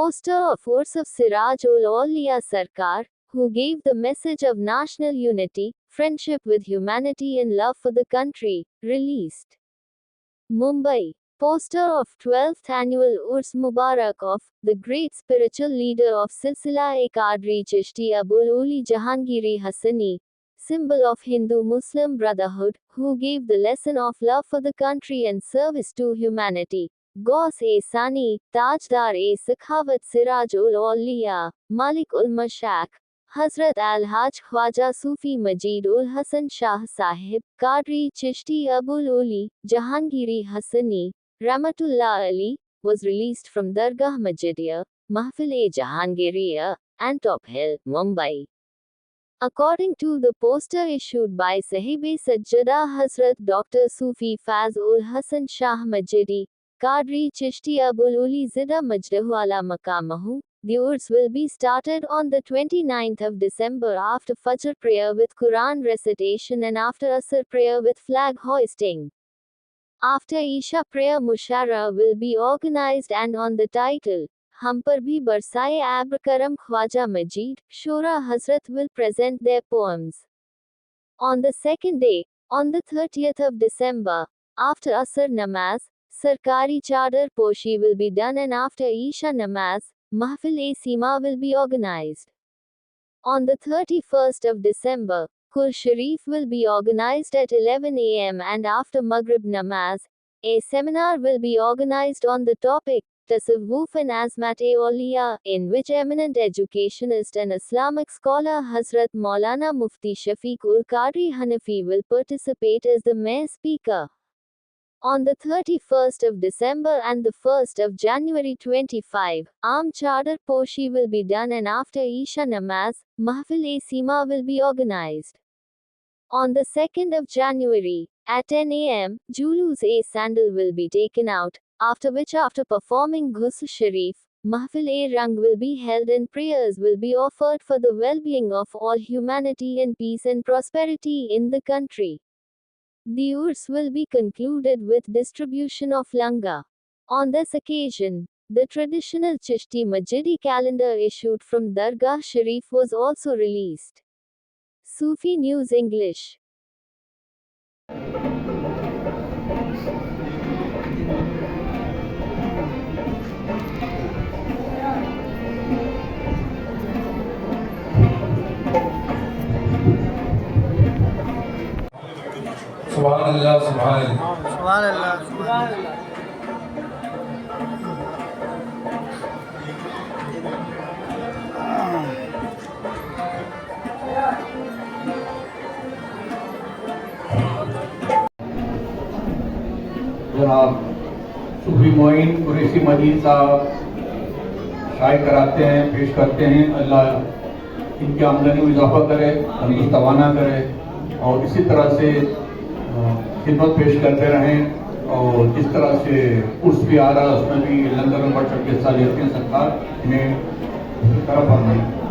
poster of Urs of Siraj ul Aulia Sarkar, who gave the message of national unity, friendship with humanity and love for the country, released. Mumbai. Poster of 12th annual Urs Mubarak of the great spiritual leader of Silsila-e-Qadri Chishti Abul Uli Jahangiri Hassani, symbol of Hindu-Muslim brotherhood, who gave the lesson of love for the country and service to humanity. Ghaus-e-Sani, Tajdar-e-Sakhawat Siraj ul Auliya, Malik ul Mashaq, Hazrat Al-Haj Khwaja Sufi Majid ul Hasan Shah Sahib, Qadri Chishti Abul Uli, Jahangiri Hassani, Rahmatullah Ali, was released from Dargah Masjidiya, Mahfil-e-Jahangiriya, Antop Hill, Mumbai. According to the poster issued by Sahib-e Sajjada Hazrat Dr. Sufi Faz ul Hasan Shah Majidi, Qadri Chishti Abul Uli Zida Majdahu ala Maqamahu, the Urs will be started on the 29th of December after Fajr prayer with Quran recitation and after Asr prayer with flag hoisting. After Isha prayer Mushara will be organized and on the title, Hum Par Bhi Barsaye Abrakaram Khwaja Majid, Shura Hazrat will present their poems. On the second day, on the 30th of December, after Asr Namaz, Sarkari Chadar Poshi will be done and after Isha Namaz, Mahfil-e-Sima will be organized. On the 31st of December, Kul Sharif will be organized at 11 am and after Maghrib Namaz, a seminar will be organized on the topic, Tasawwuf and Azmat-e-Auliya, in which eminent educationist and Islamic scholar Hazrat Maulana Mufti Shafiq ul Qadri Hanafi will participate as the main speaker. On the 31st of December and the 1st of January 25, Aam Chadar Poshi will be done and after Isha Namaz, Mahfil-e-Sima will be organized. On the 2nd of January, at 10 am, Julus-e-Sandal will be taken out, after which after performing Ghusl Sharif, Mahfil-e-Rang will be held and prayers will be offered for the well-being of all humanity and peace and prosperity in the country. The Urs will be concluded with distribution of Langa. On this occasion, the traditional Chishti Majidi calendar issued from Dargah Sharif was also released. Sufi News English. Subhanallah, Subhanallah. Subhanallah, Subhanallah. जनाब सूफी मोइन कुरैशी मजीद साहब शाये कराते हैं, पेश करते हैं। अल्लाह इनकी आमदनी में इजाफा करे, तंदुरुस्त तवाना करे और इसी तरह से खिदमत पेश करते रहें। और जिस तरह से उर्स भी आ रहा है उसमें भी लंगर में बढ़ चढ़ के हिस्सा लेते हैं। सरकार इन्हें तरफ फरमाएं।